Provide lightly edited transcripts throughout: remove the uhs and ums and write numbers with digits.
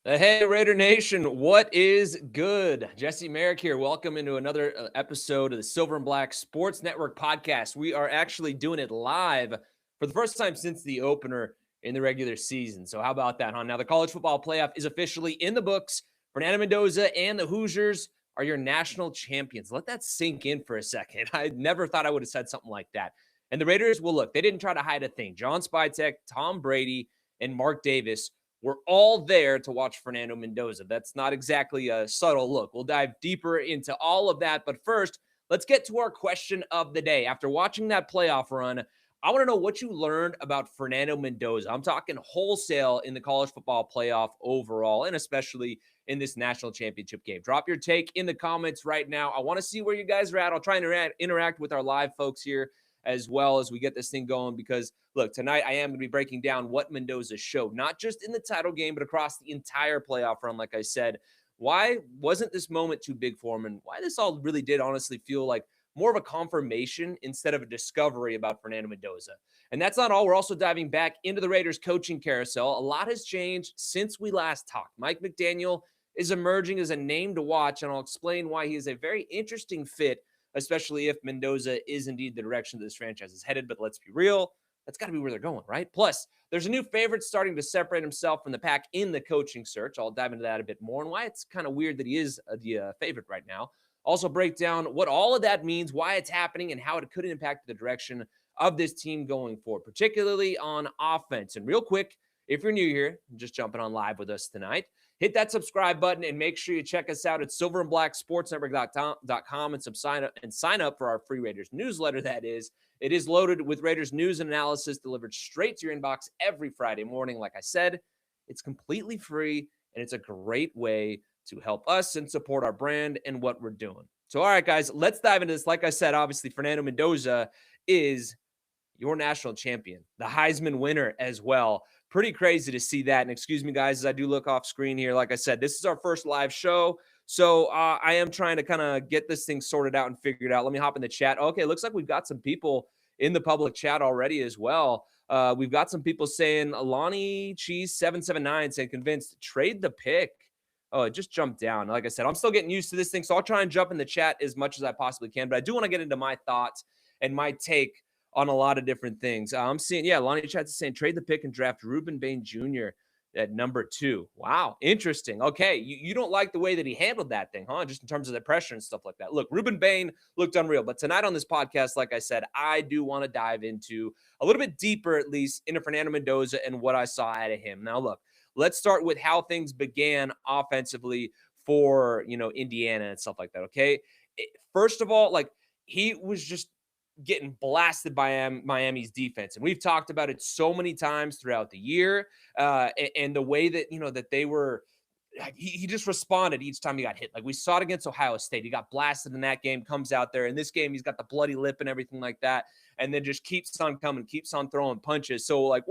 Hey, Raider Nation, what is good? Jesse Merrick here. Welcome into another episode of the Silver and Black Sports Network podcast. We are actually doing it live for the first time since the opener in the regular season. So how about that, huh? Now the college football playoff is officially in the books. Fernando Mendoza and the Hoosiers are your national champions. Let that sink in for a second. I never thought I would have said something like that. And the Raiders, well, look, they didn't try to hide a thing. John Spytek, Tom Brady, and Mark Davis we're all there to watch Fernando Mendoza. That's not exactly a subtle look. We'll dive deeper into all of that. But first, let's get to our question of the day. After watching that playoff run, I want to know what you learned about Fernando Mendoza. I'm talking wholesale in the college football playoff overall, and especially in this national championship game. Drop your take in the comments right now. I want to see where you guys are at. I'll try and interact with our live folks here as well as we get this thing going because, look, tonight I am going to be breaking down what Mendoza showed, not just in the title game, but across the entire playoff run, like I said. Why wasn't this moment too big for him, and why this all really did honestly feel like more of a confirmation instead of a discovery about Fernando Mendoza. And that's not all. We're also diving back into the Raiders coaching carousel. A lot has changed since we last talked. Mike McDaniel is emerging as a name to watch, and I'll explain why he is a very interesting fit, especially if Mendoza is indeed the direction that this franchise is headed. But let's be real, that's got to be where they're going, right? Plus, there's a new favorite starting to separate himself from the pack in the coaching search. I'll dive into that a bit more and why it's kind of weird that he is the favorite right now. Also break down what all of that means, why it's happening, and how it could impact the direction of this team going forward, particularly on offense. And real quick, if you're new here, just jumping on live with us tonight, hit that subscribe button and make sure you check us out at silverandblacksportsnetwork.com and sign up for our free Raiders newsletter. That is, it is loaded with Raiders news and analysis delivered straight to your inbox every Friday morning. Like I said, it's completely free and it's a great way to help us and support our brand and what we're doing. So, all right, guys, let's dive into this. Like I said, obviously, Fernando Mendoza is your national champion, the Heisman winner as well. Pretty crazy to see that. And excuse me, guys, as I do look off screen here. Like I said, this is our first live show. So I am trying to kind of get this thing sorted out and figured out. Let me hop in the chat. Okay, looks like we've got some people in the public chat already as well. We've got some people saying, Alani Cheese 779 saying convinced, trade the pick. Oh, it just jumped down. Like I said, I'm still getting used to this thing. So I'll try and jump in the chat as much as I possibly can. But I do want to get into my thoughts and my take on a lot of different things. I'm seeing, Lonnie Chat's saying trade the pick and draft Ruben Bain Jr. at number 2. Wow, interesting. Okay, you don't like the way that he handled that thing, huh? Just in terms of the pressure and stuff like that. Look, Ruben Bain looked unreal, but tonight on this podcast, like I said, I do want to dive into a little bit deeper, at least, into Fernando Mendoza and what I saw out of him. Now, look, let's start with how things began offensively for, Indiana and stuff like that, okay? First of all, like, he was just getting blasted by Miami's defense. And we've talked about it so many times throughout the year. And the way that, that they were, he just responded each time he got hit. Like we saw it against Ohio State. He got blasted in that game, comes out there. In this game, he's got the bloody lip and everything like that. And then just keeps on coming, keeps on throwing punches. So like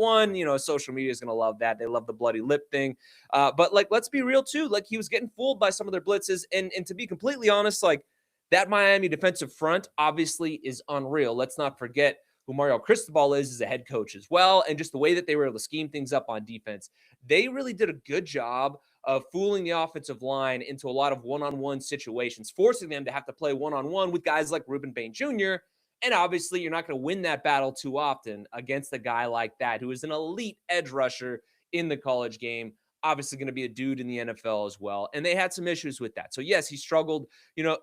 social media is going to love that. They love the bloody lip thing. But like, let's be real too. Like he was getting fooled by some of their blitzes. And to be completely honest, like, that Miami defensive front obviously is unreal. Let's not forget who Mario Cristobal is as a head coach as well, and just the way that they were able to scheme things up on defense. They really did a good job of fooling the offensive line into a lot of one-on-one situations, forcing them to have to play one-on-one with guys like Ruben Bain Jr., and obviously you're not going to win that battle too often against a guy like that who is an elite edge rusher in the college game. Obviously going to be a dude in the NFL as well. And they had some issues with that. So yes, he struggled,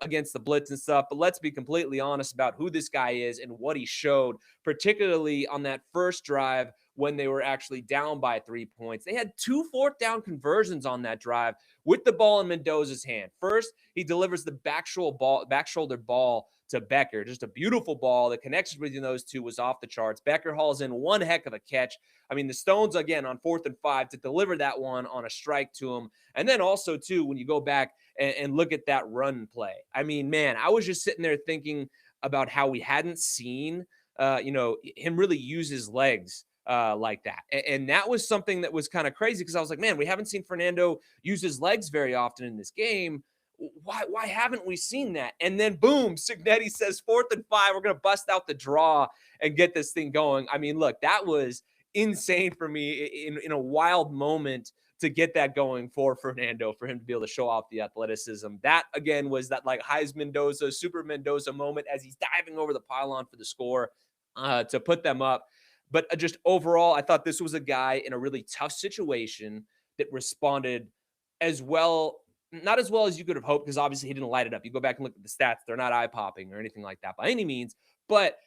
against the blitz and stuff, but let's be completely honest about who this guy is and what he showed, particularly on that first drive when they were actually down by 3 points. They had 2 fourth-down conversions on that drive with the ball in Mendoza's hand. First, he delivers the back shoulder ball to Becker. Just a beautiful ball. The connection between those two was off the charts. Becker hauls in one heck of a catch. I mean, the Stones, again, on 4th and 5 to deliver that one on a strike to him. And then also, too, when you go back and look at that run play, I mean, man, I was just sitting there thinking about how we hadn't seen, him really use his legs like that. And that was something that was kind of crazy because I was like, man, we haven't seen Fernando use his legs very often in this game. Why haven't we seen that? And then boom, Cignetti says 4th and 5. We're going to bust out the draw and get this thing going. I mean, look, that was insane for me in a wild moment to get that going for Fernando, for him to be able to show off the athleticism. That, again, was that like Heisman Mendoza, Super Mendoza moment as he's diving over the pylon for the score to put them up. But just overall, I thought this was a guy in a really tough situation that responded as well, not as well as you could have hoped, because obviously he didn't light it up. You go back and look at the stats, they're not eye-popping or anything like that by any means, but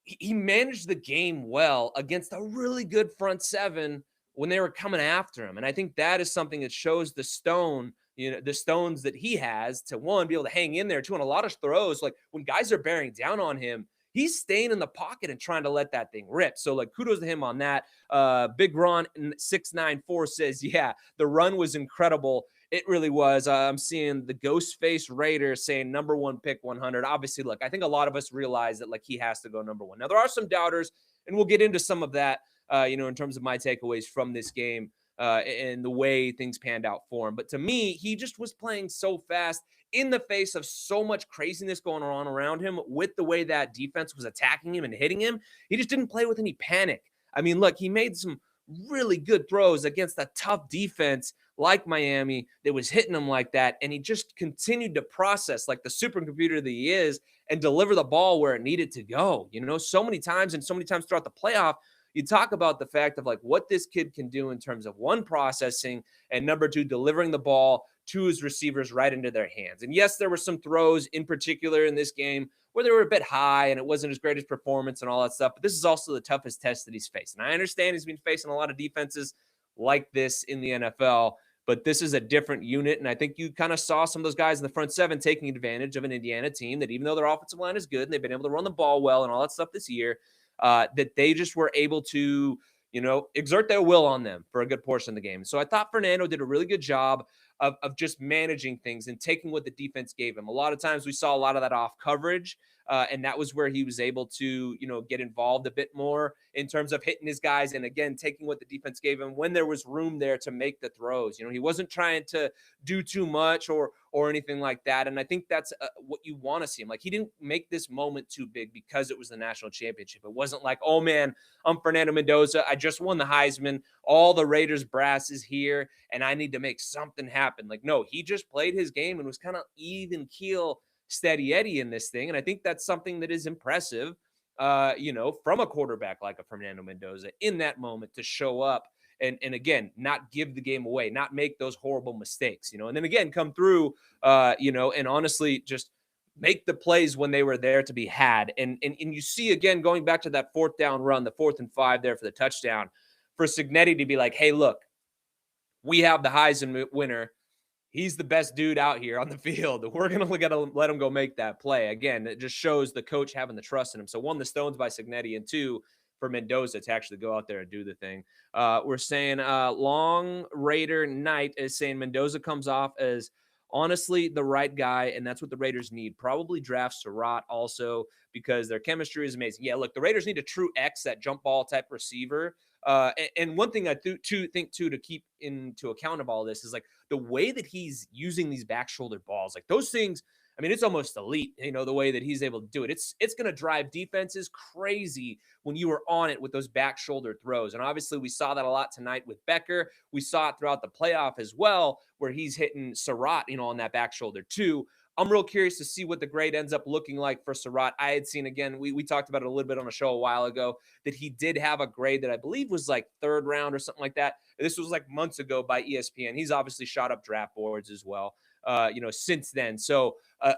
he managed the game well against a really good front seven when they were coming after him. And I think that is something that shows the stones that he has to, one, be able to hang in there, two, on a lot of throws. Like when guys are bearing down on him, he's staying in the pocket and trying to let that thing rip. So like kudos to him on that. Big Ron 694 says, yeah, the run was incredible. It really was. I'm seeing the Ghostface Raider saying number one pick 100. Obviously, look, I think a lot of us realize that like he has to go number one. Now, there are some doubters, and we'll get into some of that, in terms of my takeaways from this game and the way things panned out for him. But to me, he just was playing so fast in the face of so much craziness going on around him with the way that defense was attacking him and hitting him. He just didn't play with any panic. I mean, look, he made some really good throws against a tough defense like Miami that was hitting him like that. And he just continued to process like the supercomputer that he is and deliver the ball where it needed to go. So many times throughout the playoff, you talk about the fact of like what this kid can do in terms of one, processing, and number two, delivering the ball to his receivers right into their hands. And yes, there were some throws in particular in this game where they were a bit high and it wasn't his greatest performance and all that stuff. But this is also the toughest test that he's faced. And I understand he's been facing a lot of defenses like this in the NFL, but this is a different unit. And I think you kind of saw some of those guys in the front seven taking advantage of an Indiana team that, even though their offensive line is good and they've been able to run the ball well and all that stuff this year, that they just were able to, exert their will on them for a good portion of the game. So I thought Fernando did a really good job of just managing things and taking what the defense gave him. A lot of times we saw a lot of that off coverage, and that was where he was able to, get involved a bit more in terms of hitting his guys. And again, taking what the defense gave him when there was room there to make the throws. He wasn't trying to do too much or anything like that. And I think that's what you want to see him. Like, he didn't make this moment too big because it was the national championship. It wasn't like, oh man, I'm Fernando Mendoza, I just won the Heisman, all the Raiders brass is here, and I need to make something happen. Like, no, he just played his game and was kind of even keel, steady Eddie in this thing. And I think that's something that is impressive, from a quarterback like a Fernando Mendoza in that moment, to show up and again, not give the game away, not make those horrible mistakes, and then again, come through, and honestly, just make the plays when they were there to be had. And you see, again, going back to that fourth down run, the 4th and 5 there for the touchdown, for Cignetti to be like, hey, look, we have the Heisman winner. He's the best dude out here on the field. We're going to let him go make that play. Again, it just shows the coach having the trust in him. So, one, the stones by Cignetti, and two, for Mendoza to actually go out there and do the thing. We're saying Long Raider Knight is saying Mendoza comes off as honestly the right guy, and that's what the Raiders need. Probably draft Surratt also, because their chemistry is amazing. Yeah, look, the Raiders need a true X, that jump ball type receiver. And one thing I think to keep into account of all this is like the way that he's using these back shoulder balls, like those things. I mean, it's almost elite, the way that he's able to do it. It's going to drive defenses crazy when you are on it with those back shoulder throws. And obviously we saw that a lot tonight with Becker. We saw it throughout the playoff as well, where he's hitting Surratt, on that back shoulder too. I'm real curious to see what the grade ends up looking like for Surratt. I had seen, again, we talked about it a little bit on a show a while ago, that he did have a grade that I believe was like 3rd round or something like that. This was like months ago by ESPN. He's obviously shot up draft boards as well, since then. So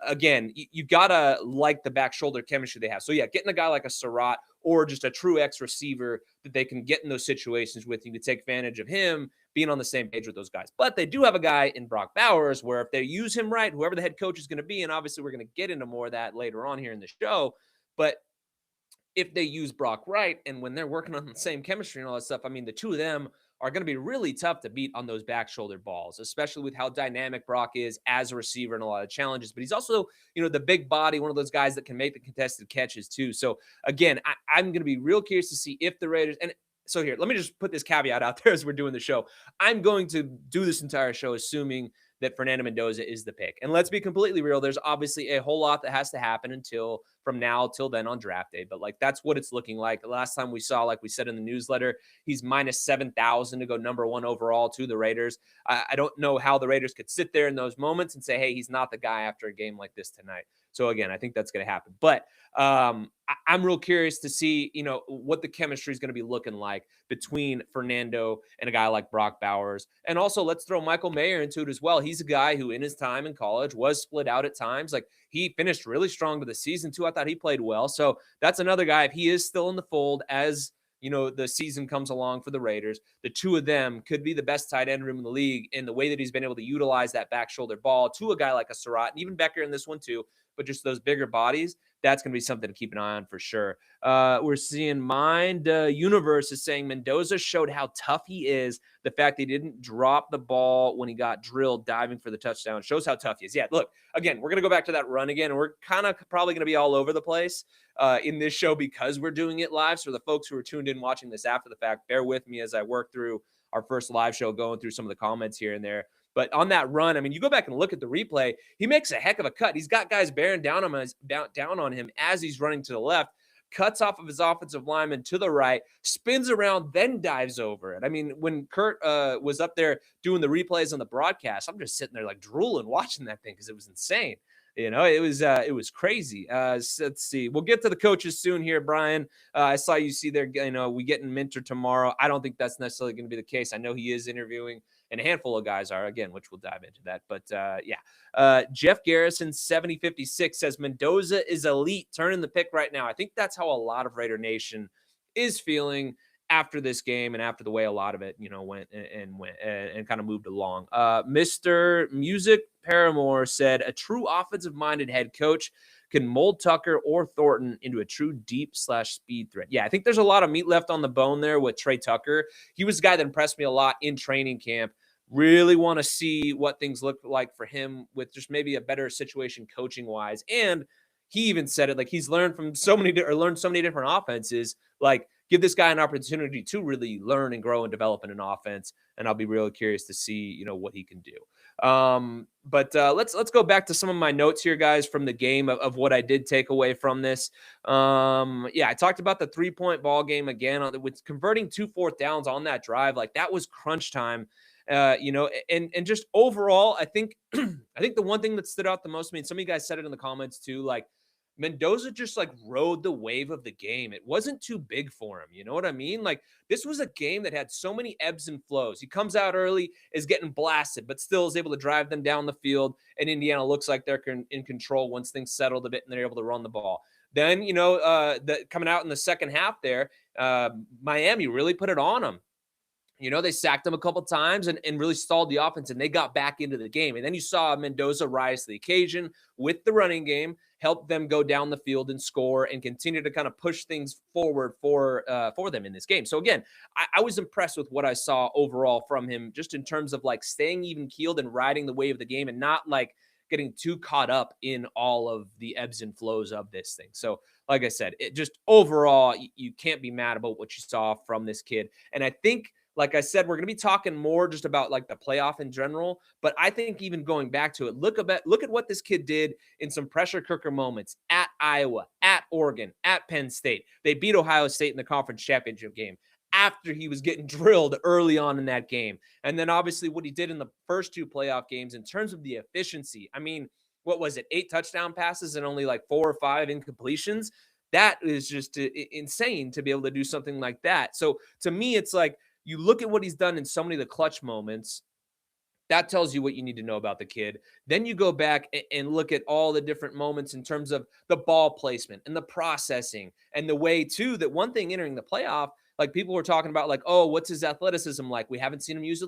again, you gotta like the back shoulder chemistry they have. So yeah, getting a guy like a Surratt or just a true X receiver that they can get in those situations with, you to take advantage of him being on the same page with those guys. But they do have a guy in Brock Bowers where if they use him right, whoever the head coach is going to be, and obviously we're going to get into more of that later on here in the show, but if they use Brock right, and when they're working on the same chemistry and all that stuff, I mean, the two of them are going to be really tough to beat on those back shoulder balls, especially with how dynamic Brock is as a receiver and a lot of challenges. But he's also, the big body, one of those guys that can make the contested catches too. So again, I'm going to be real curious to see if the Raiders, and so here, let me just put this caveat out there as we're doing the show. I'm going to do this entire show assuming that Fernando Mendoza is the pick. And let's be completely real. There's obviously a whole lot that has to happen until from now till then on draft day. But like, that's what it's looking like. The last time we saw, like we said in the newsletter, he's minus 7,000 to go number one overall to the Raiders. I don't know how the Raiders could sit there in those moments and say, hey, he's not the guy after a game like this tonight. So again, I think that's going to happen. But I'm real curious to see, what the chemistry is going to be looking like between Fernando and a guy like Brock Bowers. And also, let's throw Michael Mayer into it as well. He's a guy who, in his time in college, was split out at times. Like, he finished really strong to the season too. I thought he played well. So that's another guy. If he is still in the fold as the season comes along for the Raiders, the two of them could be the best tight end room in the league in the way that he's been able to utilize that back shoulder ball to a guy like a Surratt and even Becker in this one too. But just those bigger bodies, that's going to be something to keep an eye on for sure. We're seeing Mind Universe is saying Mendoza showed how tough he is. The fact that he didn't drop the ball when he got drilled diving for the touchdown shows how tough he is. Yeah, look, again, we're going to go back to that run again. And we're kind of probably going to be all over the place in this show because we're doing it live. So the folks who are tuned in watching this after the fact, bear with me as I work through our first live show, going through some of the comments here and there. But on that run, I mean, you go back and look at the replay, he makes a heck of a cut. He's got guys bearing down on him as he's running to the left, cuts off of his offensive lineman to the right, spins around, then dives over it. I mean, when Kurt was up there doing the replays on the broadcast, I'm just sitting there like drooling watching that thing because it was insane. It was crazy. So let's see. We'll get to the coaches soon here, Brian. I saw you see there, we getting Minter tomorrow. I don't think that's necessarily going to be the case. I know he is interviewing, and a handful of guys are, again, which we'll dive into that. But Jeff Garrison, 7056, says Mendoza is elite. Turning the pick right now. I think that's how a lot of Raider Nation is feeling after this game and after the way a lot of it, went and kind of moved along. Mr. Music Paramore said a true offensive-minded head coach can mold Tucker or Thornton into a true deep/speed threat. Yeah, I think there's a lot of meat left on the bone there with Trey Tucker. He was a guy that impressed me a lot in training camp. Really want to see what things look like for him with just maybe a better situation coaching-wise. And he even said it, like, he's learned so many different offenses. Like, give this guy an opportunity to really learn and grow and develop in an offense. And I'll be really curious to see, what he can do. But let's go back to some of my notes here, guys, from the game of what I did take away from this. I talked about the 3-point ball game again with converting 2 4th downs on that drive. Like, that was crunch time. And just overall, I think the one thing that stood out the most, I mean, some of you guys said it in the comments too, like, Mendoza just like rode the wave of the game. It wasn't too big for him. You know what I mean? Like, this was a game that had so many ebbs and flows. He comes out early, is getting blasted, but still is able to drive them down the field. And Indiana looks like they're in control once things settled a bit and they're able to run the ball. Then, coming out in the second half there, Miami really put it on them. They sacked him a couple times and really stalled the offense, and they got back into the game. And then you saw Mendoza rise to the occasion with the running game, help them go down the field and score and continue to kind of push things forward for them in this game. So again, I was impressed with what I saw overall from him, just in terms of like staying even keeled and riding the wave of the game and not like getting too caught up in all of the ebbs and flows of this thing. So like I said, it just overall, you can't be mad about what you saw from this kid. And I think, like I said, we're going to be talking more just about like the playoff in general. But I think even going back to it, look at what this kid did in some pressure cooker moments at Iowa, at Oregon, at Penn State. They beat Ohio State in the conference championship game after he was getting drilled early on in that game. And then obviously what he did in the first 2 playoff games in terms of the efficiency. I mean, what was it? 8 touchdown passes and only like 4 or 5 incompletions. That is just insane to be able to do something like that. So to me, it's like, you look at what he's done in so many of the clutch moments, that tells you what you need to know about the kid. Then you go back and look at all the different moments in terms of the ball placement and the processing and the way, too, that one thing entering the playoff, like people were talking about, like, oh, what's his athleticism like? We haven't seen him use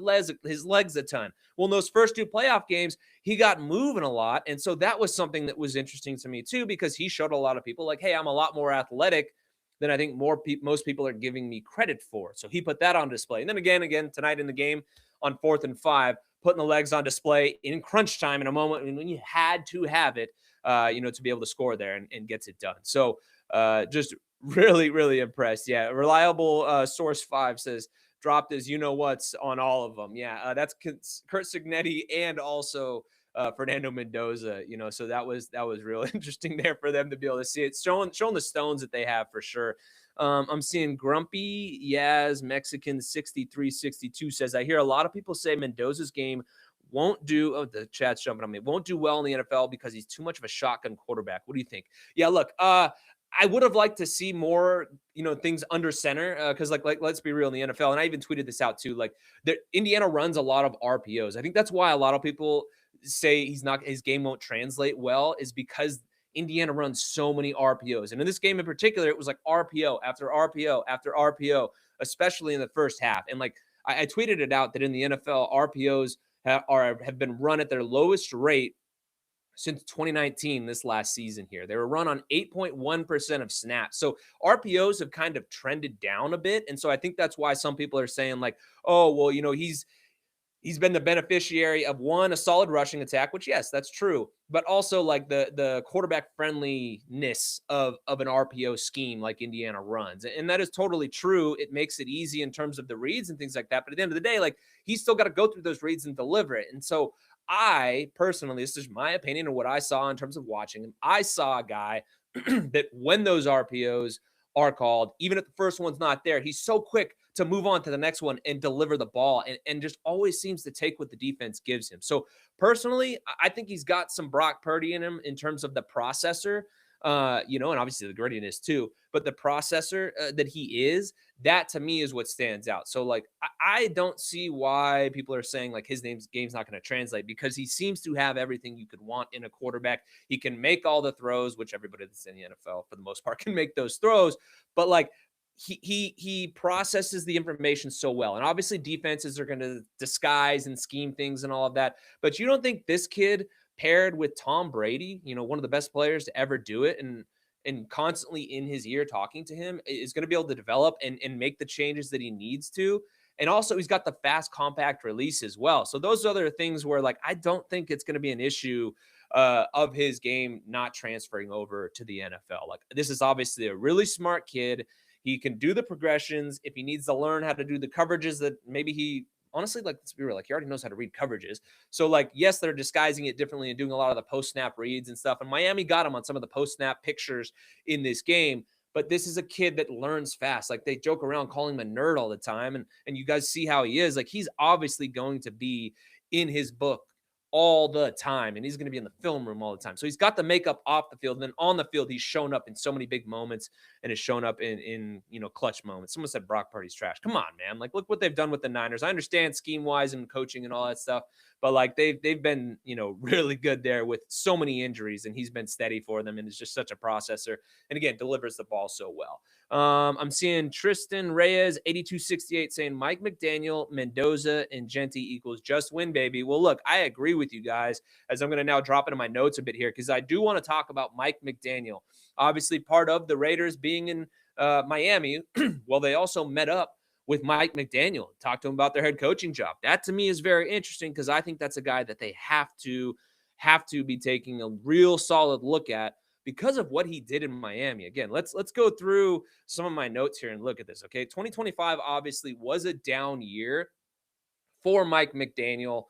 his legs a ton. Well, in those first 2 playoff games, he got moving a lot. And so that was something that was interesting to me, too, because he showed a lot of people like, hey, I'm a lot more athletic than I think most people are giving me credit for. So he put that on display. And then again, tonight in the game on 4th and 5, putting the legs on display in crunch time in a moment when you had to have it, to be able to score there and gets it done. So just really, really impressed. Yeah. Reliable Source 5 says dropped his you-know-whats on all of them. Yeah, that's Kurt Signetti and also Fernando Mendoza, so that was real interesting there for them to be able to see it, showing the stones that they have for sure. I'm seeing Grumpy Yaz Mexican 6362 says, I hear a lot of people say Mendoza's game won't do. Oh, the chat's jumping on me. Won't do well in the NFL because he's too much of a shotgun quarterback. What do you think? Yeah, look, I would have liked to see more, things under center because, like, let's be real in the NFL, and I even tweeted this out too. Like, Indiana runs a lot of RPOs. I think that's why a lot of people say his game won't translate well, is because Indiana runs so many RPOs. And in this game in particular, it was like RPO after RPO after RPO, especially in the first half. And like I tweeted it out that in the NFL, RPOs have been run at their lowest rate since 2019, this last season here. They were run on 8.1% of snaps. So RPOs have kind of trended down a bit. And so I think that's why some people are saying like, oh, well, he's been the beneficiary of a solid rushing attack, which yes, that's true, but also like the quarterback friendliness of an RPO scheme like Indiana runs. And that is totally true. It makes it easy in terms of the reads and things like that. But at the end of the day, like he's still got to go through those reads and deliver it. And so I personally, this is my opinion of what I saw in terms of watching him. I saw a guy that when those RPOs are called, even if the first one's not there, he's so quick to move on to the next one and deliver the ball, and just always seems to take what the defense gives him. So personally, I think he's got some Brock Purdy in him in terms of the processor, and obviously the grittiness too, but the processor that he is, that to me is what stands out. So like, I don't see why people are saying like his game's not going to translate, because he seems to have everything you could want in a quarterback. He can make all the throws, which everybody that's in the NFL for the most part can make those throws, but like, he processes the information so well. And obviously defenses are going to disguise and scheme things and all of that. But you don't think this kid paired with Tom Brady, one of the best players to ever do it, and constantly in his ear talking to him, is going to be able to develop and make the changes that he needs to? And also he's got the fast compact release as well. So those other things where like, I don't think it's going to be an issue of his game not transferring over to the NFL. Like, this is obviously a really smart kid. He can do the progressions. If he needs to learn how to do the coverages that maybe he honestly, like, let's be real, like he already knows how to read coverages. So like, yes, they're disguising it differently and doing a lot of the post snap reads and stuff. And Miami got him on some of the post snap pictures in this game. But this is a kid that learns fast. Like, they joke around calling him a nerd all the time. And you guys see how he is. Like, he's obviously going to be in his book all the time, and he's going to be in the film room all the time. So he's got the makeup off the field, and then on the field, he's shown up in so many big moments and has shown up in clutch moments. Someone said Brock Purdy's trash. Come on, man. Like, look what they've done with the Niners. I understand scheme wise and coaching and all that stuff, but like they've been, really good there with so many injuries, and he's been steady for them and is just such a processor. And again, delivers the ball so well. I'm seeing Tristan Reyes 8268 saying Mike McDaniel, Mendoza, and Genti equals just win, baby. Well, look, I agree with you guys, as I'm going to now drop into my notes a bit here, because I do want to talk about Mike McDaniel. Obviously, part of the Raiders being in Miami. Well, they also met up with Mike McDaniel, talked to him about their head coaching job. That to me is very interesting, because I think that's a guy that they have to be taking a real solid look at, because of what he did in Miami. Again, let's go through some of my notes here and look at this. Okay, 2025 obviously was a down year for Mike McDaniel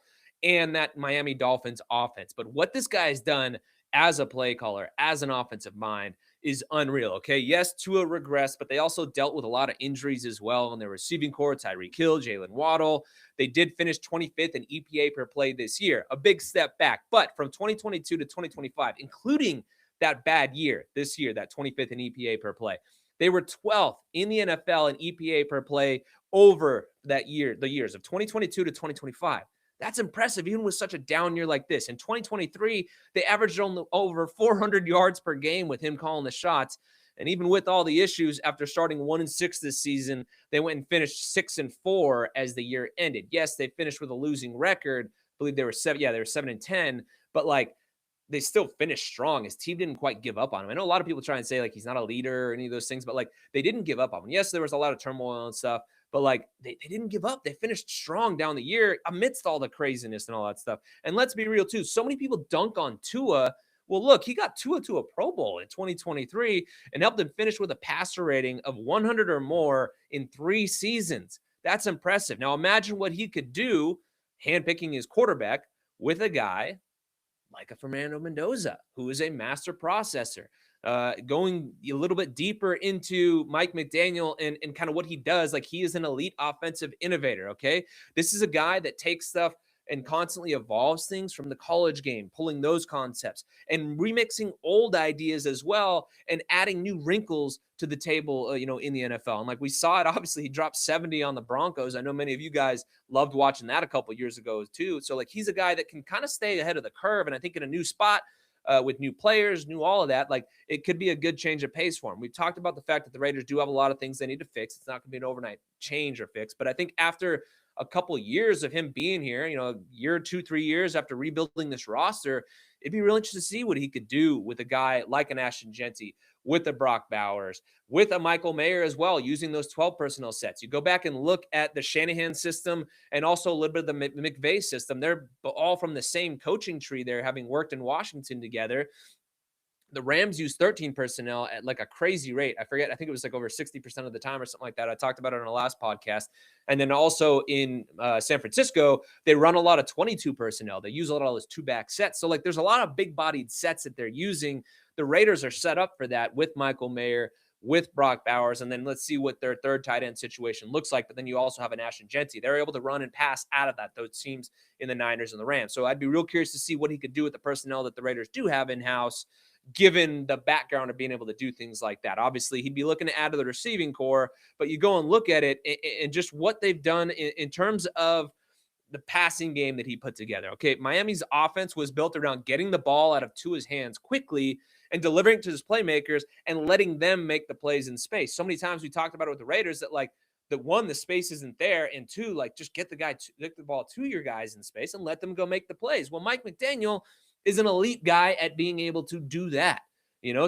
and that Miami Dolphins offense. But what this guy has done as a play caller, as an offensive mind, is unreal. Okay, yes, Tua regressed, but they also dealt with a lot of injuries as well in their receiving core. Tyreek Hill, Jalen Waddle. They did finish 25th in EPA per play this year, a big step back. But from 2022 to 2025, including that bad year, this year, that 25th in EPA per play, they were 12th in the NFL in EPA per play over that year, the years of 2022 to 2025. That's impressive, even with such a down year like this. In 2023, they averaged only over 400 yards per game with him calling the shots. And even with all the issues, after starting 1-6 this season, they went and finished 6-4 as the year ended. Yes, they finished with a losing record. I believe they were 7. Yeah, they were 7-10. But like, they still finished strong. His team didn't quite give up on him. I know a lot of people try and say like he's not a leader or any of those things, but like they didn't give up on him. Yes, there was a lot of turmoil and stuff, but like they didn't give up. They finished strong down the year amidst all the craziness and all that stuff. And let's be real too. So many people dunk on Tua. Well, look, he got Tua to a Pro Bowl in 2023 and helped him finish with a passer rating of 100 or more in 3 seasons. That's impressive. Now imagine what he could do handpicking his quarterback with a guy like a Fernando Mendoza, who is a master processor. Going a little bit deeper into Mike McDaniel and kind of what he does, like he is an elite offensive innovator. Okay. This is a guy that takes stuff and constantly evolves things from the college game, pulling those concepts and remixing old ideas as well and adding new wrinkles to the table, in the NFL. And like we saw it, obviously, he dropped 70 on the Broncos. I know many of you guys loved watching that a couple years ago, too. So, like, he's a guy that can kind of stay ahead of the curve. And I think in a new spot, with new players, new all of that, like it could be a good change of pace for him. We've talked about the fact that the Raiders do have a lot of things they need to fix. It's not going to be an overnight change or fix, but I think after a couple of years of him being here, a year, 2-3 years after rebuilding this roster, it'd be really interesting to see what he could do with a guy like an Ashton Genty, with a Brock Bowers, with a Michael Mayer as well, using those 12 personnel sets. You go back and look at the Shanahan system and also a little bit of the McVay system. They're all from the same coaching tree there, having worked in Washington together. The Rams use 13 personnel at like a crazy rate. I forget. I think it was like over 60% of the time or something like that. I talked about it on our last podcast. And then also in San Francisco, they run a lot of 22 personnel. They use a lot of those two-back sets. So like there's a lot of big-bodied sets that they're using. The Raiders are set up for that with Michael Mayer, with Brock Bowers, and then let's see what their third tight end situation looks like. But then you also have an Ashton Genty. They're able to run and pass out of that, those teams in the Niners and the Rams. So I'd be real curious to see what he could do with the personnel that the Raiders do have in-house, given the background of being able to do things like that. Obviously, he'd be looking to add to the receiving core, but you go and look at it and just what they've done in terms of the passing game that he put together. Okay, Miami's offense was built around getting the ball out of Tua's hands quickly and delivering it to his playmakers and letting them make the plays in space. So many times we talked about it with the Raiders that like that one, the space isn't there, and two, like just get the ball to your guys in space and let them go make the plays. Well, Mike McDaniel is an elite guy at being able to do that.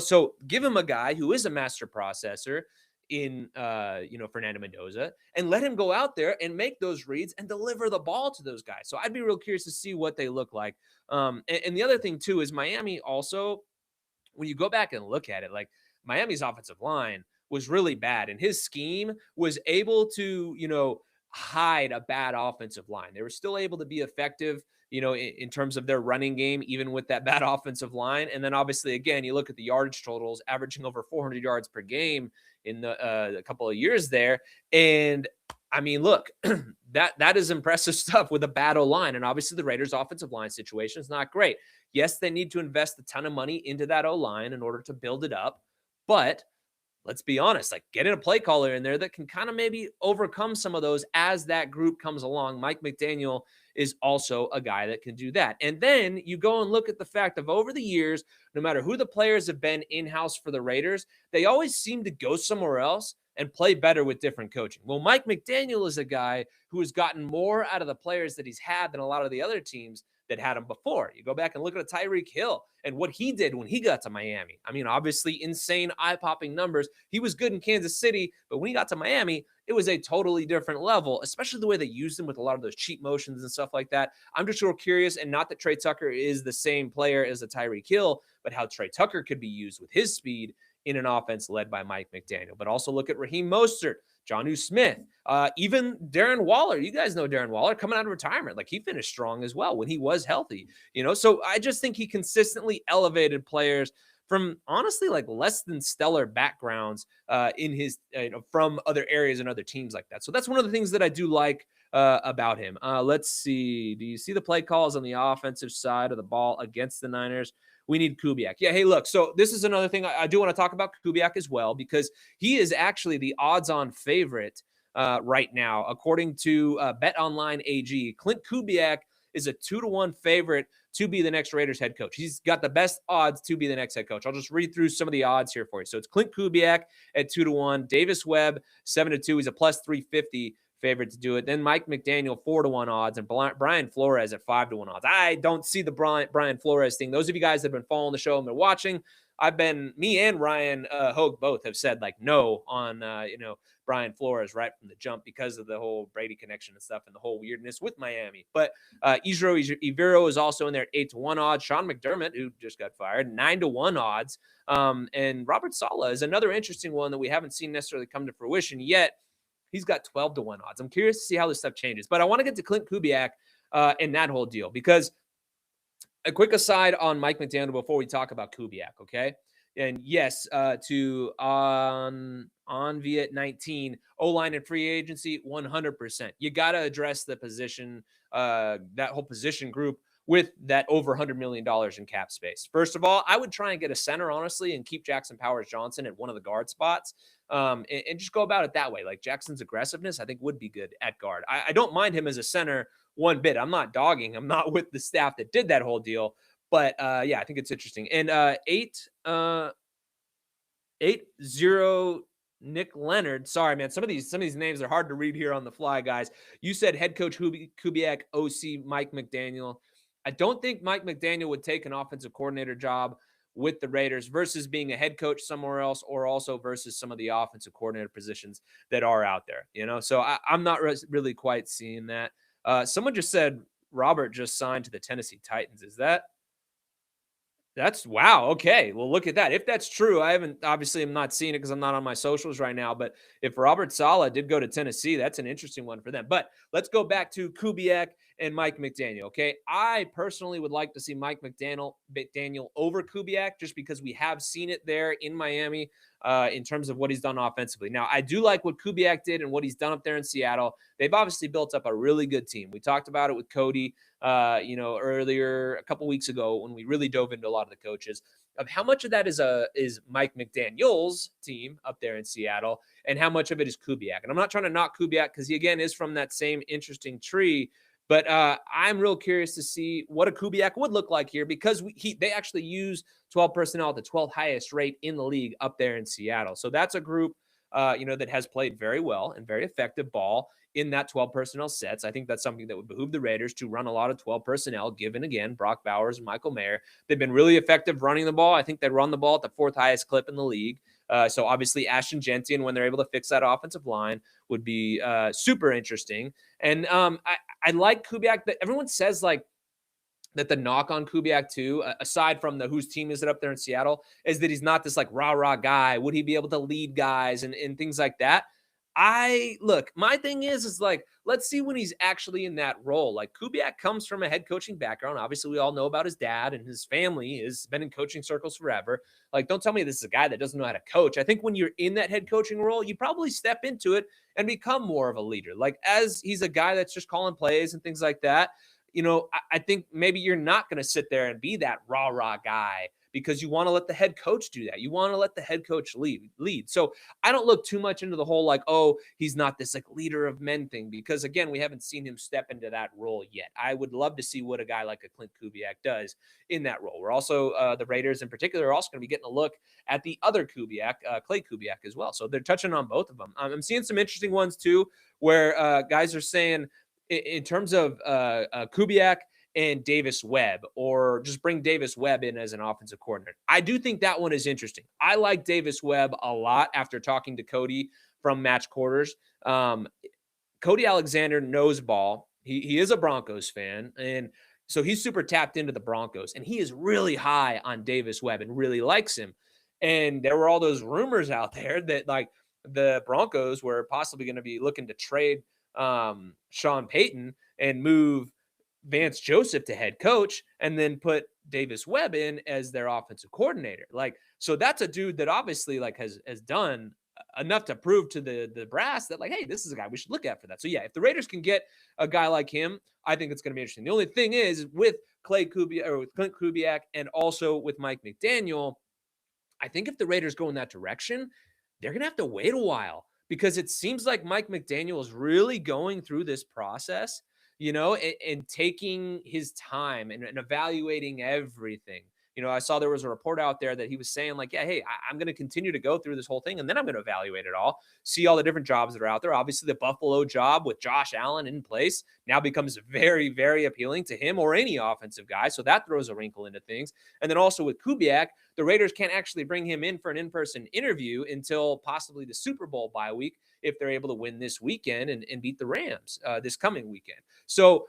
So give him a guy who is a master processor in Fernando Mendoza, and let him go out there and make those reads and deliver the ball to those guys. So I'd be real curious to see what they look like. And the other thing too is Miami also, when you go back and look at it, like Miami's offensive line was really bad, and his scheme was able to, hide a bad offensive line. They were still able to be effective, in terms of their running game, even with that bad offensive line. And then obviously, again, you look at the yardage totals, averaging over 400 yards per game in the a couple of years there. And I mean, look, that is impressive stuff with a bad O-line. And obviously the Raiders' offensive line situation is not great. Yes, they need to invest a ton of money into that O-line in order to build it up. But let's be honest, like getting a play caller in there that can kind of maybe overcome some of those as that group comes along. Mike McDaniel is also a guy that can do that. And then you go and look at the fact of over the years, no matter who the players have been in-house for the Raiders, they always seem to go somewhere else and play better with different coaching. Well, Mike McDaniel is a guy who has gotten more out of the players that he's had than a lot of the other teams that had him before. You go back and look at Tyreek Hill and what he did when he got to Miami. I mean, obviously insane, eye-popping numbers. He was good in Kansas City, but when he got to Miami, it was a totally different level, especially the way they used him with a lot of those cheat motions and stuff like that. I'm just real curious, and not that Trey Tucker is the same player as a Tyreek Hill, but how Trey Tucker could be used with his speed in an offense led by Mike McDaniel. But also look at Raheem Mostert, Jonnu Smith, even Darren Waller. You guys know Darren Waller coming out of retirement. Like he finished strong as well when he was healthy, So I just think he consistently elevated players from honestly like less than stellar backgrounds in his, from other areas and other teams like that. So that's one of the things that I do like about him. Let's see. Do you see the play calls on the offensive side of the ball against the Niners? We need Kubiak. Yeah, hey, look, so this is another thing I do want to talk about Kubiak as well, because he is actually the odds-on favorite right now, according to BetOnline AG. Clint Kubiak is a 2-1 favorite to be the next Raiders head coach. He's got the best odds to be the next head coach. I'll just read through some of the odds here for you. So it's Clint Kubiak at 2-1, Davis Webb 7-2. He's a plus 350 favorite to do it. Then Mike McDaniel 4-1 odds, and Brian Flores at 5-1 odds. I don't see the Brian Flores thing. Those of you guys that have been following the show and been watching, me and Ryan Hogue both have said like no on Brian Flores right from the jump because of the whole Brady connection and stuff and the whole weirdness with Miami. But Ejiro Evero is also in there at 8-1 odds. Sean McDermott, who just got fired, 9-1 odds. And Robert Saleh is another interesting one that we haven't seen necessarily come to fruition yet. He's got 12-1 odds. I'm curious to see how this stuff changes. But I want to get to Clint Kubiak and that whole deal, because a quick aside on Mike McDaniel before we talk about Kubiak, okay? And yes, to on Viet 19, O-line and free agency, 100%. You got to address the position, that whole position group with that over $100 million in cap space. First of all, I would try and get a center, honestly, and keep Jackson Powers Johnson at one of the guard spots, and just go about it that way. Like Jackson's aggressiveness, I think, would be good at guard. I don't mind him as a center one bit. I'm not dogging. I'm not with the staff that did that whole deal. But yeah, I think it's interesting. And 8-0 Nick Leonard. Sorry, man. Some of these names are hard to read here on the fly, guys. You said head coach Kubiak, OC Mike McDaniel. I don't think Mike McDaniel would take an offensive coordinator job with the Raiders versus being a head coach somewhere else, or also versus some of the offensive coordinator positions that are out there. So I'm not really quite seeing that. Someone just said Robert just signed to the Tennessee Titans. Is that's wow. Okay. Well, look at that. If that's true, I'm not seeing it because I'm not on my socials right now. But if Robert Saleh did go to Tennessee, that's an interesting one for them. But let's go back to Kubiak and Mike McDaniel. Okay. I personally would like to see Mike McDaniel over Kubiak, just because we have seen it there in Miami in terms of what he's done offensively. Now, I do like what Kubiak did and what he's done up there in Seattle. They've obviously built up a really good team. We talked about it with Cody, earlier a couple weeks ago when we really dove into a lot of the coaches, of how much of that is Mike McDaniel's team up there in Seattle and how much of it is Kubiak. And I'm not trying to knock Kubiak because he, again, is from that same interesting tree. But I'm real curious to see what a Kubiak would look like here, because they actually use 12 personnel at the 12th highest rate in the league up there in Seattle. So that's a group, that has played very well and very effective ball in that 12 personnel sets. I think that's something that would behoove the Raiders to run a lot of 12 personnel, given, again, Brock Bowers and Michael Mayer. They've been really effective running the ball. I think they run the ball at the 4th highest clip in the league. So obviously Ashton Gentian, when they're able to fix that offensive line, would be super interesting. And I like Kubiak. That everyone says like that the knock on Kubiak too, aside from the whose team is it up there in Seattle, is that he's not this like rah-rah guy. Would he be able to lead guys and things like that? My thing is like, let's see when he's actually in that role. Like Kubiak comes from a head coaching background. Obviously, we all know about his dad, and his family has been in coaching circles forever. Like, don't tell me this is a guy that doesn't know how to coach. I think when you're in that head coaching role, you probably step into it and become more of a leader. Like, as he's a guy that's just calling plays and things like that, I think maybe you're not going to sit there and be that rah-rah guy, because you want to let the head coach do that. You want to let the head coach lead. So I don't look too much into the whole like, oh, he's not this like leader of men thing, because again, we haven't seen him step into that role yet. I would love to see what a guy like a Clint Kubiak does in that role. We're also, the Raiders in particular, are also going to be getting a look at the other Kubiak, Clay Kubiak as well. So they're touching on both of them. I'm seeing some interesting ones too, where guys are saying in terms of Kubiak and Davis Webb, or just bring Davis Webb in as an offensive coordinator. I do think that one is interesting. I like Davis Webb a lot after talking to Cody from Match Quarters. Cody Alexander knows ball. He is a Broncos fan, and so he's super tapped into the Broncos, and he is really high on Davis Webb and really likes him. And there were all those rumors out there that like the Broncos were possibly going to be looking to trade Sean Payton and move Vance Joseph to head coach, and then put Davis Webb in as their offensive coordinator. Like, so that's a dude that obviously like has done enough to prove to the brass that like, hey, this is a guy we should look at for that. So yeah, if the Raiders can get a guy like him, I think it's going to be interesting. The only thing is with Clint Kubiak and also with Mike McDaniel, I think if the Raiders go in that direction, they're going to have to wait a while, because it seems like Mike McDaniel is really going through this process, and taking his time and evaluating everything. I saw there was a report out there that he was saying like, yeah, hey, I'm going to continue to go through this whole thing, and then I'm going to evaluate it all, see all the different jobs that are out there. Obviously, the Buffalo job with Josh Allen in place now becomes very, very appealing to him or any offensive guy. So that throws a wrinkle into things. And then also with Kubiak, the Raiders can't actually bring him in for an in-person interview until possibly the Super Bowl bye week, if they're able to win this weekend and beat the Rams this coming weekend. So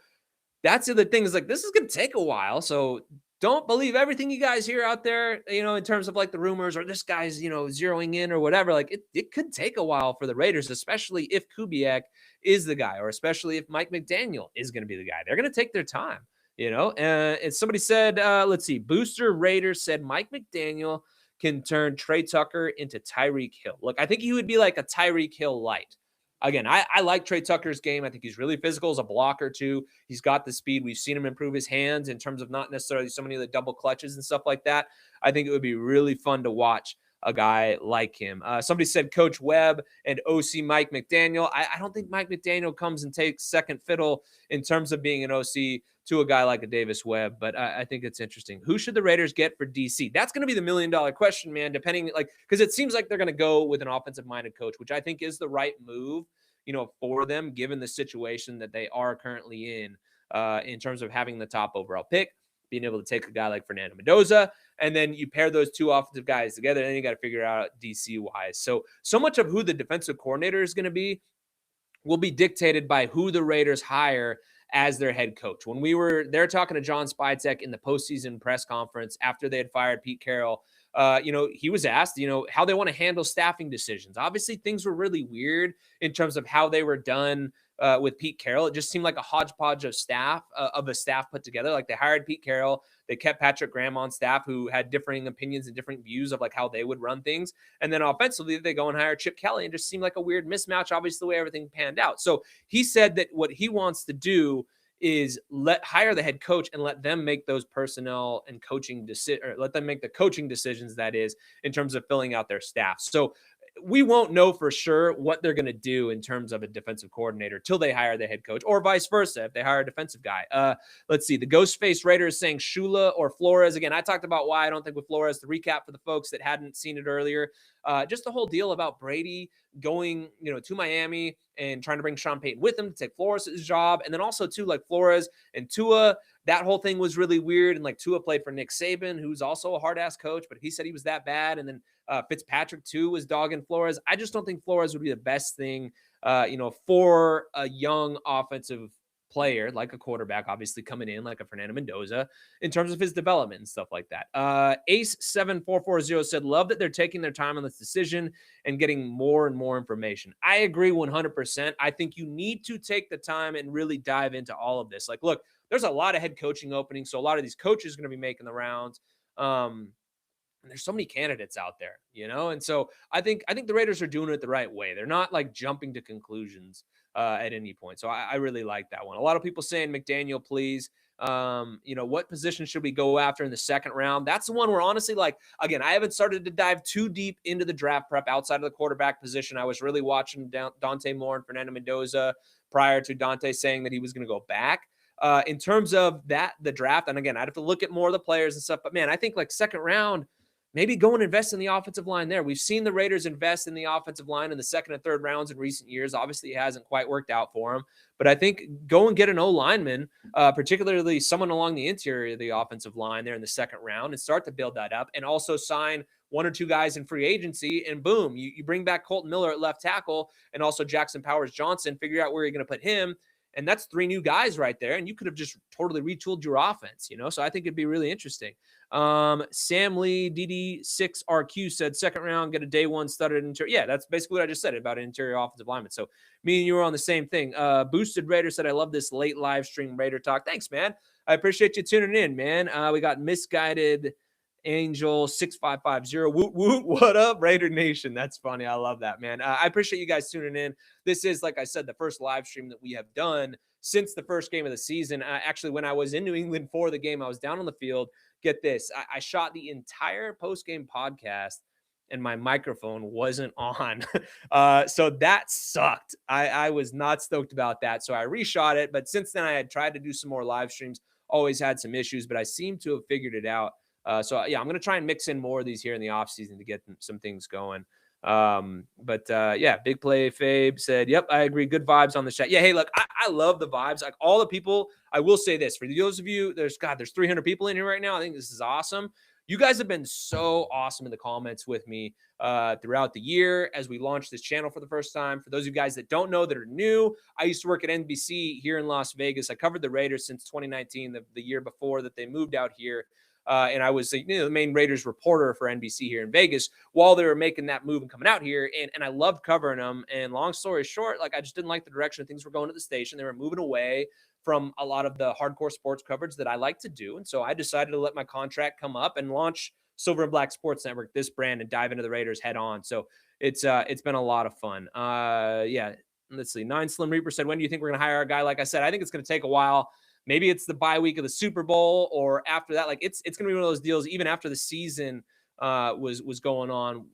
that's the other thing, is like, this is going to take a while. So don't believe everything you guys hear out there, in terms of like the rumors or this guy's, zeroing in or whatever. Like it could take a while for the Raiders, especially if Kubiak is the guy, or especially if Mike McDaniel is going to be the guy. They're going to take their time, and somebody said, let's see, Booster Raiders said Mike McDaniel can turn Trey Tucker into Tyreek Hill. Look, I think he would be like a Tyreek Hill light. Again, I like Trey Tucker's game. I think he's really physical as a blocker, too. He's got the speed. We've seen him improve his hands in terms of not necessarily so many of the double clutches and stuff like that. I think it would be really fun to watch a guy like him. Somebody said Coach Webb and OC Mike McDaniel. I don't think Mike McDaniel comes and takes second fiddle in terms of being an OC to a guy like a Davis Webb, but I think it's interesting. Who should the Raiders get for DC? That's going to be the $1 million question, man, depending, because it seems like they're going to go with an offensive-minded coach, which I think is the right move, for them, given the situation that they are currently in terms of having the top overall pick, being able to take a guy like Fernando Mendoza, and then you pair those two offensive guys together, and then you got to figure out DC-wise. So much of who the defensive coordinator is going to be will be dictated by who the Raiders hire as their head coach. When we were there talking to John Spytek in the postseason press conference after they had fired Pete Carroll, he was asked, how they want to handle staffing decisions. Obviously, things were really weird in terms of how they were done with Pete Carroll. It just seemed like a hodgepodge of a staff put together. Like they hired Pete Carroll, they kept Patrick Graham on staff, who had differing opinions and different views of like how they would run things. And then offensively, they go and hire Chip Kelly, and just seemed like a weird mismatch, obviously, the way everything panned out. So he said that what he wants to do is hire the head coach and let them make those personnel and coaching or let them make the coaching decisions, that is, in terms of filling out their staff. So we won't know for sure what they're going to do in terms of a defensive coordinator till they hire the head coach, or vice versa if they hire a defensive guy. Let's see. The Ghostface Raider is saying Shula or Flores. Again, I talked about why I don't think with Flores. The recap for the folks that hadn't seen it earlier. Just the whole deal about Brady going, to Miami and trying to bring Sean Payton with him to take Flores' job. And then also too, like Flores and Tua, that whole thing was really weird. And like Tua played for Nick Saban, who's also a hard ass coach, but he said he was that bad. And then Fitzpatrick too was dogging Flores. I just don't think Flores would be the best thing, for a young offensive player, like a quarterback, obviously coming in like a Fernando Mendoza, in terms of his development and stuff like that. Ace7440 said, love that they're taking their time on this decision and getting more and more information. I agree 100%. I think you need to take the time and really dive into all of this. Like, look, there's a lot of head coaching openings, so a lot of these coaches are going to be making the rounds. And there's so many candidates out there, and so I think the Raiders are doing it the right way. They're not like jumping to conclusions at any point. So I really like that one. A lot of people saying McDaniel, please. What position should we go after in the second round? That's the one where honestly, like, again, I haven't started to dive too deep into the draft prep outside of the quarterback position. I was really watching Dante Moore and Fernando Mendoza prior to Dante saying that he was going to go back. In terms of the draft, and again, I'd have to look at more of the players and stuff, but man, I think like second round, maybe go and invest in the offensive line there. We've seen the Raiders invest in the offensive line in the second and third rounds in recent years. Obviously, it hasn't quite worked out for them. But I think go and get an O-lineman, particularly someone along the interior of the offensive line there in the second round, and start to build that up. And also sign one or two guys in free agency, and boom, you bring back Colton Miller at left tackle, and also Jackson Powers-Johnson, figure out where you're going to put him. And that's three new guys right there. And you could have just totally retooled your offense, So I think it'd be really interesting. Sam Lee, DD6RQ said second round, get a day one studded interior. Yeah, that's basically what I just said about an interior offensive lineman. So me and you were on the same thing. Boosted Raider said, I love this late live stream Raider talk. Thanks, man. I appreciate you tuning in, man. We got Misguided Angel 6550. Woot woot. What up, Raider Nation? That's funny. I love that, man. I appreciate you guys tuning in. This is, like I said, the first live stream that we have done since the first game of the season. Actually, when I was in New England for the game, I was down on the field. Get this. I shot the entire post-game podcast and my microphone wasn't on. So that sucked. I was not stoked about that. So I reshot it. But since then, I had tried to do some more live streams. Always had some issues, but I seem to have figured it out. So yeah, I'm going to try and mix in more of these here in the off season to get some things going. Yeah, Big Play Fabe said, yep, I agree. Good vibes on the chat. Yeah. Hey, look, I love the vibes. Like all the people, I will say this for those of you, there's 300 people in here right now. I think this is awesome. You guys have been so awesome in the comments with me throughout the year as we launched this channel for the first time. For those of you guys that don't know, that are new, I used to work at NBC here in Las Vegas. I covered the Raiders since 2019, the year before that they moved out here. And I was the main Raiders reporter for NBC here in Vegas while they were making that move and coming out here. And I loved covering them. And long story short, like I just didn't like the direction things were going at the station. They were moving away from a lot of the hardcore sports coverage that I like to do. And so I decided to let my contract come up and launch Silver and Black Sports Network, this brand, and dive into the Raiders head on. So it's been a lot of fun. Yeah. Let's see. 9 Slim Reaper said, when do you think we're going to hire a guy? Like I said, I think it's going to take a while. Maybe it's the bye week of the Super Bowl or after that. Like it's going to be one of those deals, even after the season was going on.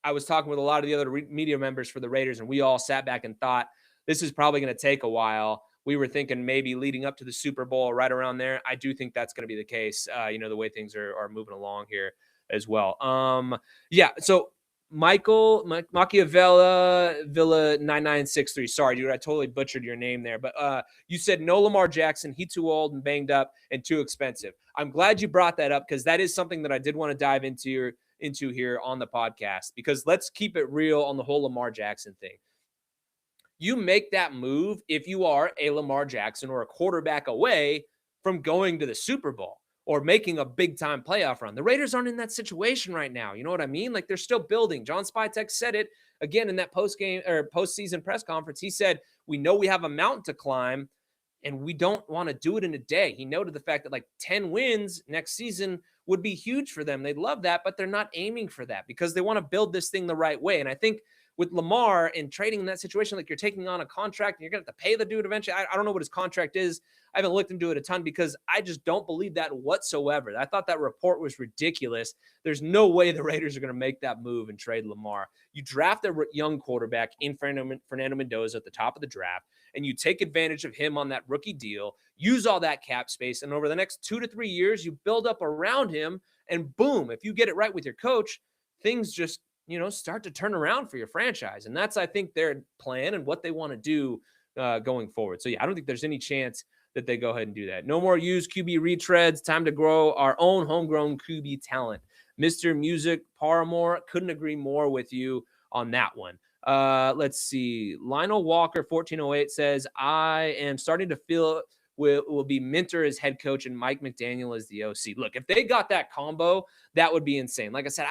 I was talking with a lot of the other media members for the Raiders, and we all sat back and thought this is probably going to take a while. We were thinking maybe leading up to the Super Bowl, right around there. I do think that's going to be the case, the way things are moving along here as well. Yeah, so Michael Machiavella Villa 9963. Sorry, dude, I totally butchered your name there. But you said no Lamar Jackson. He too old and banged up and too expensive. I'm glad you brought that up because that is something that I did want to dive into here on the podcast, because let's keep it real on the whole Lamar Jackson thing. You make that move if you are a Lamar Jackson or a quarterback away from going to the Super Bowl or making a big-time playoff run. The Raiders aren't in that situation right now. You know what I mean? Like, they're still building. John Spytek said it again in that postseason press conference. He said, we know we have a mountain to climb, and we don't want to do it in a day. He noted the fact that like 10 wins next season would be huge for them. They'd love that, but they're not aiming for that because they want to build this thing the right way. And I think with Lamar and trading in that situation, like you're taking on a contract and you're going to have to pay the dude eventually. I don't know what his contract is. I haven't looked into it a ton because I just don't believe that whatsoever. I thought that report was ridiculous. There's no way the Raiders are going to make that move and trade Lamar. You draft a young quarterback in Fernando Mendoza at the top of the draft, and you take advantage of him on that rookie deal, use all that cap space, and over the next 2 to 3 years, you build up around him, and boom, if you get it right with your coach, things just start to turn around for your franchise. And that's, I think, their plan and what they want to do going forward. So, yeah, I don't think there's any chance that they go ahead and do that. No more used QB retreads. Time to grow our own homegrown QB talent. Mr. Music Paramore, couldn't agree more with you on that one. Let's see. Lionel Walker, 1408, says, I am starting to feel will be Minter as head coach and Mike McDaniel as the OC. Look, if they got that combo, that would be insane. Like I said,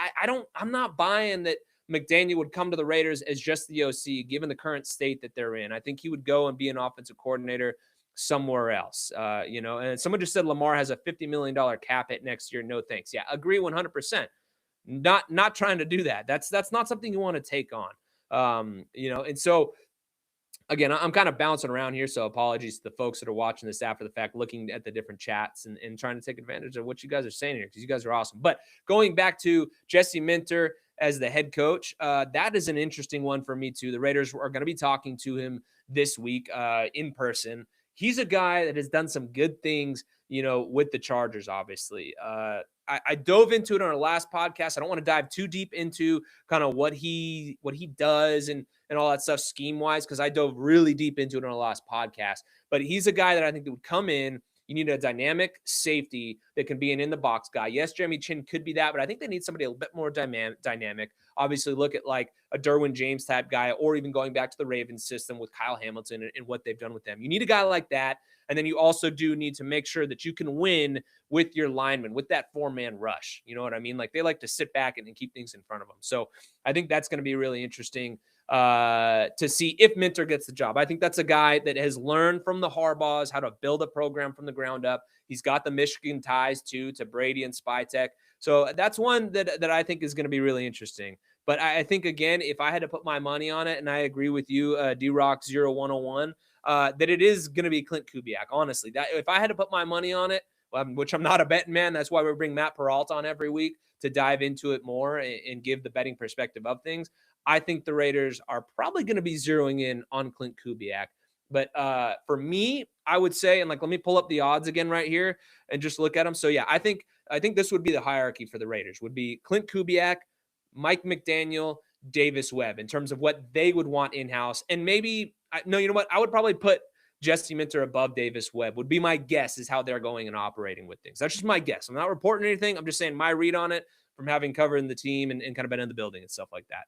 I'm not buying that McDaniel would come to the Raiders as just the OC, given the current state that they're in. I think he would go and be an offensive coordinator somewhere else. And someone just said Lamar has a $50 million cap hit next year. No thanks. Yeah, agree 100%. Not trying to do that. That's not something you want to take on. And so again, I'm kind of bouncing around here, so apologies to the folks that are watching this after the fact, looking at the different chats and trying to take advantage of what you guys are saying here, because you guys are awesome. But going back to Jesse Minter as the head coach, that is an interesting one for me too. The Raiders are going to be talking to him this week in person. He's a guy that has done some good things, with the Chargers, obviously. I dove into it on our last podcast. I don't want to dive too deep into kind of what he does and all that stuff scheme-wise, because I dove really deep into it on our last podcast. But he's a guy that I think that would come in. You need a dynamic safety that can be an in-the-box guy. Yes, Jeremy Chin could be that, but I think they need somebody a bit more dynamic. Obviously, look at like a Derwin James type guy, or even going back to the Ravens system with Kyle Hamilton and what they've done with them. You need a guy like that. And then you also do need to make sure that you can win with your linemen, with that 4-man rush. You know what I mean? Like, they like to sit back and keep things in front of them. So I think that's going to be really interesting to see if Minter gets the job. I think that's a guy that has learned from the Harbaughs how to build a program from the ground up. He's got the Michigan ties too, to Brady and Spytek. So that's one that I think is going to be really interesting. But I think, again, if I had to put my money on it, and I agree with you, DRock0101, that it is going to be Clint Kubiak. Honestly, that if I had to put my money on it, which I'm not a betting man, that's why we bring Matt Peralta on every week to dive into it more and give the betting perspective of things. I think the Raiders are probably going to be zeroing in on Clint Kubiak. But for me, I would say, and like, let me pull up the odds again right here and just look at them. So yeah, I think this would be the hierarchy for the Raiders. Would be Clint Kubiak, Mike McDaniel, Davis Webb, in terms of what they would want in-house. And maybe, no, you know what? I would probably put Jesse Minter above Davis Webb, would be my guess, is how they're going and operating with things. That's just my guess. I'm not reporting anything. I'm just saying my read on it from having covered the team and kind of been in the building and stuff like that.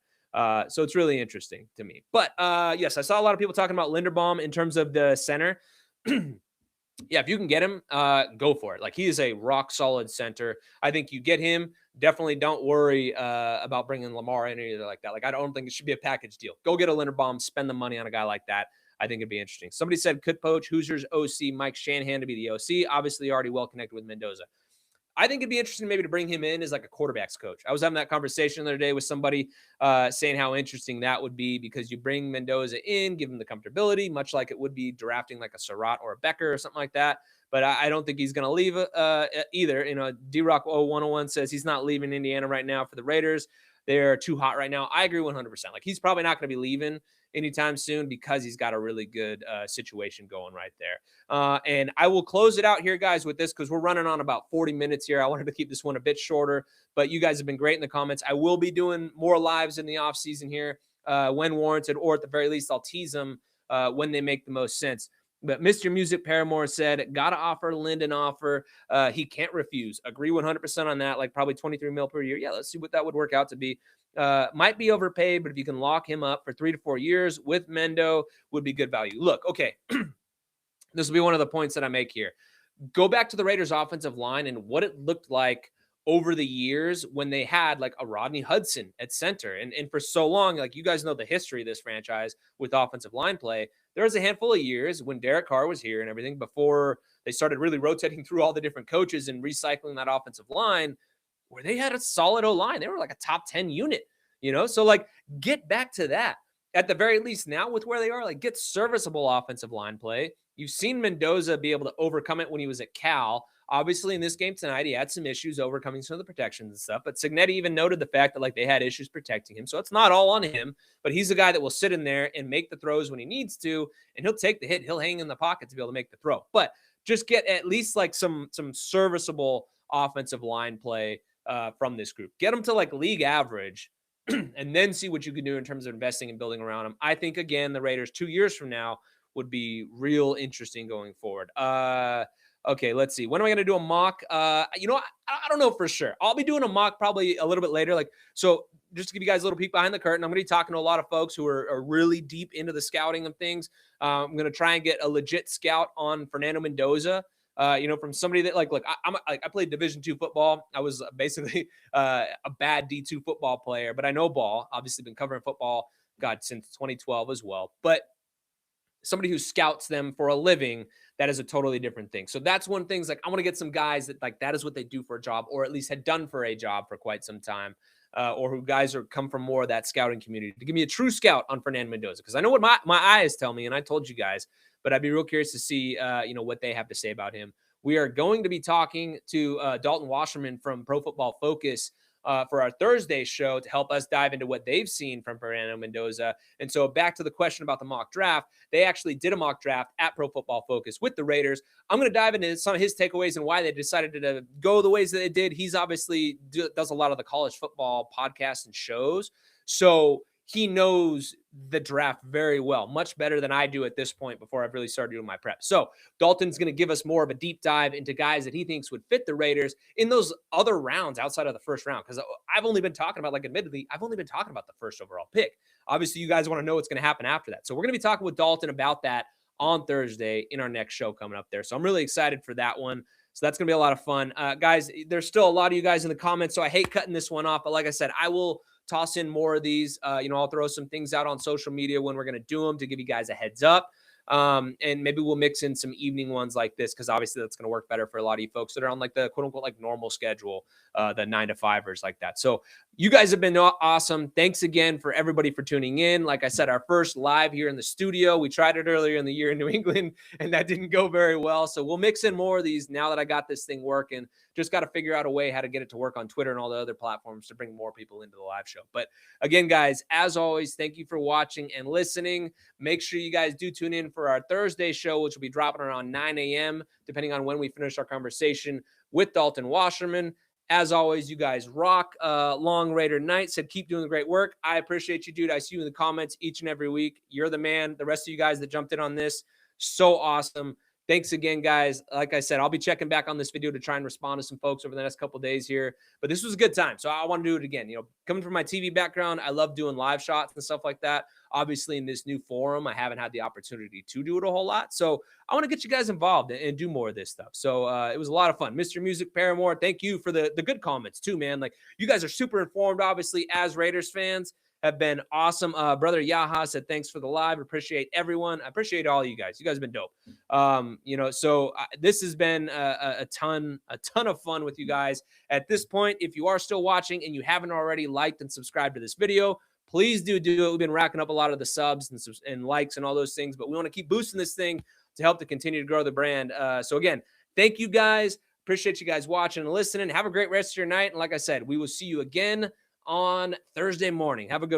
So it's really interesting to me. But yes, I saw a lot of people talking about Linderbaum in terms of the center. Yeah, if you can get him, go for it. Like, he is a rock solid center. I think you get him. Definitely don't worry about bringing Lamar in or anything like that. Like, I don't think it should be a package deal. Go get a Linderbaum, spend the money on a guy like that. I think it'd be interesting. Somebody said could poach Hoosiers OC Mike Shanahan to be the OC. Obviously, already well connected with Mendoza. I think it'd be interesting maybe to bring him in as like a quarterback's coach. I was having that conversation the other day with somebody saying how interesting that would be because you bring Mendoza in, give him the comfortability, much like it would be drafting like a Surratt or a Becker or something like that. But I don't think he's going to leave either. You know, D-Rock 101 says he's not leaving Indiana right now for the Raiders. They're too hot right now. I agree 100%. Like, he's probably not going to be leaving anytime soon because he's got a really good situation going right there. And I will close it out here, guys, with this because we're running on about 40 minutes here. I wanted to keep this one a bit shorter, but you guys have been great in the comments. I will be doing more lives in the off season here when warranted, or at the very least, I'll tease them when they make the most sense. But Mr. Music Paramore said, gotta offer Linden offer. He can't refuse. Agree 100% on that. Like probably 23 mil per year. Yeah, let's see what that would work out to be. Might be overpaid, but if you can lock him up for 3 to 4 years with Mendo, would be good value. Look, okay. This will be one of the points that I make here. Go back to the Raiders offensive line and what it looked like over the years when they had like a Rodney Hudson at center. And for so long, like you guys know the history of this franchise with offensive line play. There was a handful of years when Derek Carr was here and everything before they started really rotating through all the different coaches and recycling that offensive line where they had a solid O-line. They were like a top 10 unit, you know? So like get back to that. At the very least now with where they are, like get serviceable offensive line play. You've seen Mendoza be able to overcome it when he was at Cal. Obviously, in this game tonight, he had some issues overcoming some of the protections and stuff. But Cignetti even noted the fact that like they had issues protecting him, so it's not all on him. But he's a guy that will sit in there and make the throws when he needs to, and he'll take the hit. He'll hang in the pocket to be able to make the throw. But just get at least like some serviceable offensive line play from this group. Get them to like league average, and then see what you can do in terms of investing and building around them. I think again, the Raiders 2 years from now would be real interesting going forward. Okay, let's see. When am I going to do a mock? I don't know for sure. I'll be doing a mock probably a little bit later. Like, so just to give you guys a little peek behind the curtain, I'm going to be talking to a lot of folks who are really deep into the scouting of things. I'm going to try and get a legit scout on Fernando Mendoza. From somebody that like, look, I played Division II football. I was basically a bad D2 football player, but I know ball. Obviously, been covering football, God, since 2012 as well. But somebody who scouts them for a living, that is a totally different thing. So that's one thing. Like I want to get some guys that like that is what they do for a job, or at least had done for a job for quite some time, or who guys are come from more of that scouting community to give me a true scout on Fernando Mendoza, because I know what my eyes tell me, and I told you guys, but I'd be real curious to see what they have to say about him. We are going to be talking to Dalton Wasserman from Pro Football Focus for our Thursday show to help us dive into what they've seen from Fernando Mendoza. And so back to the question about the mock draft, they actually did a mock draft at Pro Football Focus with the Raiders. I'm going to dive into some of his takeaways and why they decided to go the ways that they did. He's obviously does a lot of the college football podcasts and shows. So he knows the draft very well, much better than I do at this point before I've really started doing my prep. So Dalton's going to give us more of a deep dive into guys that he thinks would fit the Raiders in those other rounds outside of the first round. Because I've only been talking about, like, admittedly, I've only been talking about the first overall pick. Obviously, you guys want to know what's going to happen after that. So we're going to be talking with Dalton about that on Thursday in our next show coming up there. So I'm really excited for that one. So that's going to be a lot of fun. Guys, there's still a lot of you guys in the comments, so I hate cutting this one off. But like I said, I will toss in more of these. I'll throw some things out on social media when we're going to do them to give you guys a heads up. And maybe we'll mix in some evening ones like this, because obviously that's going to work better for a lot of you folks that are on like the quote unquote like normal schedule, the 9 to 5ers like that. So you guys have been awesome. Thanks again for everybody for tuning in. Like I said, our first live here in the studio. We tried it earlier in the year in New England, and that didn't go very well. So we'll mix in more of these now that I got this thing working. Just got to figure out a way how to get it to work on Twitter and all the other platforms to bring more people into the live show. But again, guys, as always, thank you for watching and listening. Make sure you guys do tune in for our Thursday show, which will be dropping around 9 a.m., depending on when we finish our conversation with Dalton Wasserman. As always, you guys rock. Long Raider Knight said, keep doing the great work. I appreciate you, dude. I see you in the comments each and every week. You're the man. The rest of you guys that jumped in on this, so awesome. Thanks again, guys. Like I said, I'll be checking back on this video to try and respond to some folks over the next couple of days here. But this was a good time, so I want to do it again. Coming from my TV background, I love doing live shots and stuff like that. Obviously, in this new forum, I haven't had the opportunity to do it a whole lot. So I want to get you guys involved and do more of this stuff. So it was a lot of fun. Mr. Music Paramore, thank you for the good comments too, man. Like, you guys are super informed, obviously, as Raiders fans. Have been awesome. Brother Yaha said, thanks for the live. Appreciate everyone. I appreciate all you guys. You guys have been dope. So this has been a ton of fun with you guys. At this point, if you are still watching and you haven't already liked and subscribed to this video, please do it. We've been racking up a lot of the subs and likes and all those things, but we want to keep boosting this thing to help to continue to grow the brand. So again, thank you guys. Appreciate you guys watching and listening. Have a great rest of your night. And like I said, we will see you again on Thursday morning. Have a good one.